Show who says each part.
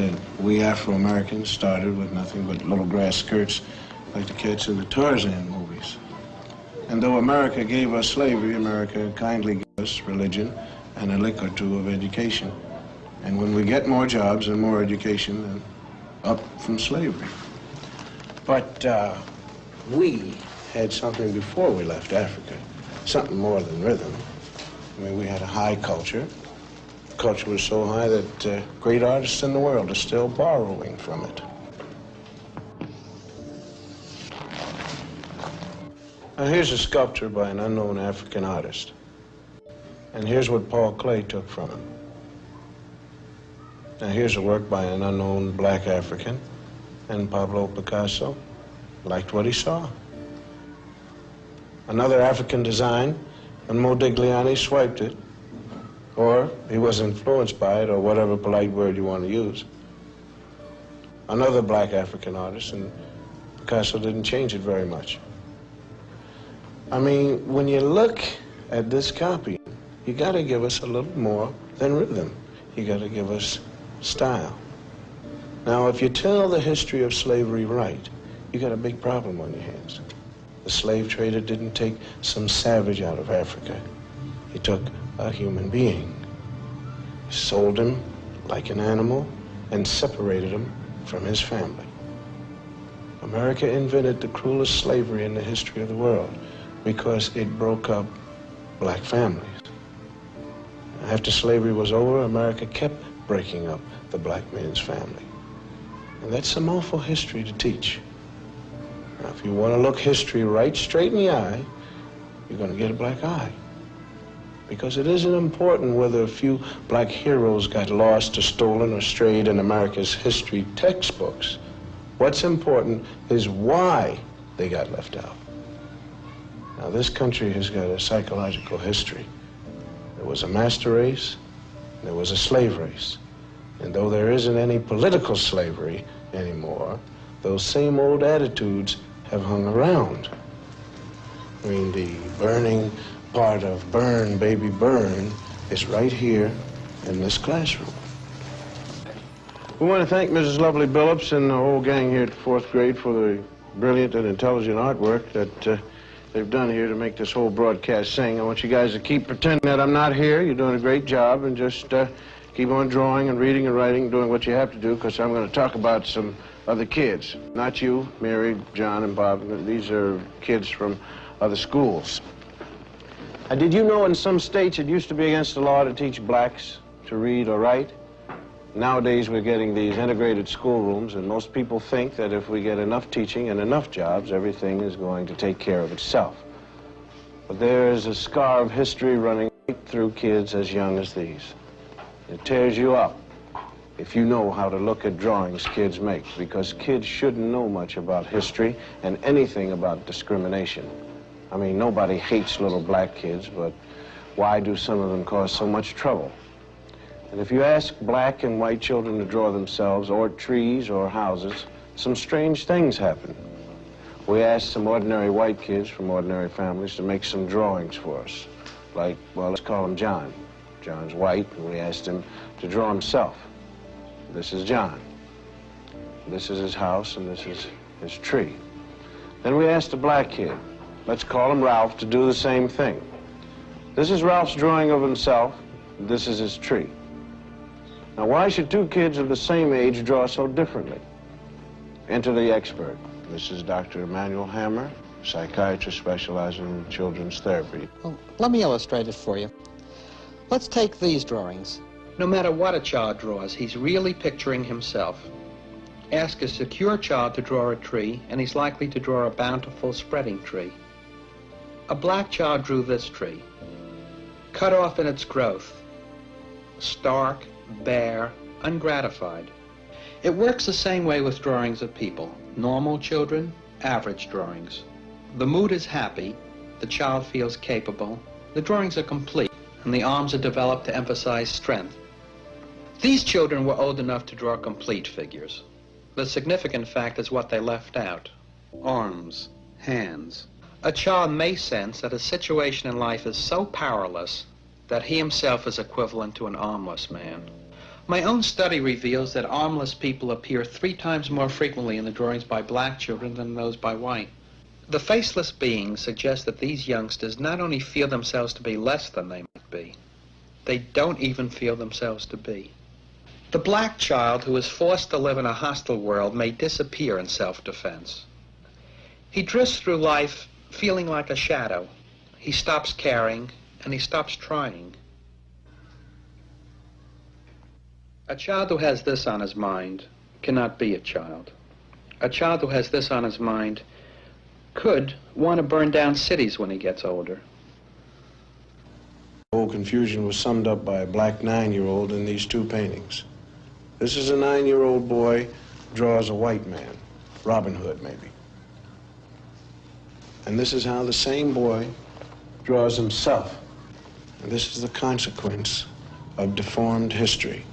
Speaker 1: that we Afro-Americans started with nothing but little grass skirts like the kids in the Tarzan movies. And though America gave us slavery, America kindly gave us religion and a lick or two of education. And when we get more jobs and more education, then up from slavery. But we had something before we left Africa, something more than rhythm. I mean, we had a high culture. The culture was so high that great artists in the world are still borrowing from it. Now, here's a sculpture by an unknown African artist. And here's what Paul Klee took from him. Now, here's a work by an unknown black African, and Pablo Picasso liked what he saw. Another African design, and Modigliani swiped it, or he was influenced by it, or whatever polite word you want to use. Another black African artist, and Picasso didn't change it very much. I mean, when you look at this copy, you got to give us a little more than rhythm. You got to give us style. Now, if you tell the history of slavery right, you got a big problem on your hands. The slave trader didn't take some savage out of Africa. He took a human being, sold him like an animal, and separated him from his family. America invented the cruelest slavery in the history of the world because it broke up black families. After slavery was over, America kept breaking up the black man's family. And that's some awful history to teach. Now, if you want to look history right straight in the eye, you're going to get a black eye. Because it isn't important whether a few black heroes got lost or stolen or strayed in America's history textbooks. What's important is why they got left out. Now, this country has got a psychological history. There was a master race, there was a slave race. And though there isn't any political slavery anymore, those same old attitudes have hung around. I mean, the burning part of Burn, Baby Burn is right here in this classroom. We want to thank Mrs. Lovely Billups and the whole gang here at the 4th grade for the brilliant and intelligent artwork that they've done here to make this whole broadcast sing. I want you guys to keep pretending that I'm not here. You're doing a great job, and just keep on drawing and reading and writing and doing what you have to do, because I'm going to talk about some other kids. Not you, Mary, John, and Bob. These are kids from other schools. Did you know in some states it used to be against the law to teach blacks to read or write? Nowadays we're getting these integrated schoolrooms, and most people think that if we get enough teaching and enough jobs, everything is going to take care of itself. But there is a scar of history running right through kids as young as these. It tears you up if you know how to look at drawings kids make, because kids shouldn't know much about history and anything about discrimination. I mean, nobody hates little black kids, but why do some of them cause so much trouble? And if you ask black and white children to draw themselves, or trees, or houses, some strange things happen. We asked some ordinary white kids from ordinary families to make some drawings for us. Like, well, let's call him John. John's white, and we asked him to draw himself. This is John. This is his house, and this is his tree. Then we asked a black kid, let's call him Ralph, to do the same thing. This is Ralph's drawing of himself. This is his tree. Now, why should two kids of the same age draw so differently? Enter the expert. This is Dr. Emmanuel Hammer, psychiatrist specializing in children's therapy.
Speaker 2: Well, let me illustrate it for you. Let's take these drawings. No matter what a child draws, he's really picturing himself. Ask a secure child to draw a tree, and he's likely to draw a bountiful, spreading tree. A black child drew this tree, cut off in its growth, stark, bare, ungratified. It works the same way with drawings of people. Normal children, average drawings. The mood is happy, the child feels capable, the drawings are complete, and the arms are developed to emphasize strength. These children were old enough to draw complete figures. The significant fact is what they left out: arms, hands. A child may sense that a situation in life is so powerless that he himself is equivalent to an armless man. My own study reveals that armless people appear 3 times more frequently in the drawings by black children than those by white. The faceless beings suggest that these youngsters not only feel themselves to be less than they might be, they don't even feel themselves to be. The black child who is forced to live in a hostile world may disappear in self-defense. He drifts through life feeling like a shadow. He stops caring and he stops trying. A child who has this on his mind cannot be a child. A child who has this on his mind could want to burn down cities when he gets older.
Speaker 1: The whole confusion was summed up by a black 9-year-old in these 2 paintings. This is a 9-year-old boy draws a white man, Robin Hood maybe. And this is how the same boy draws himself. And this is the consequence of deformed history.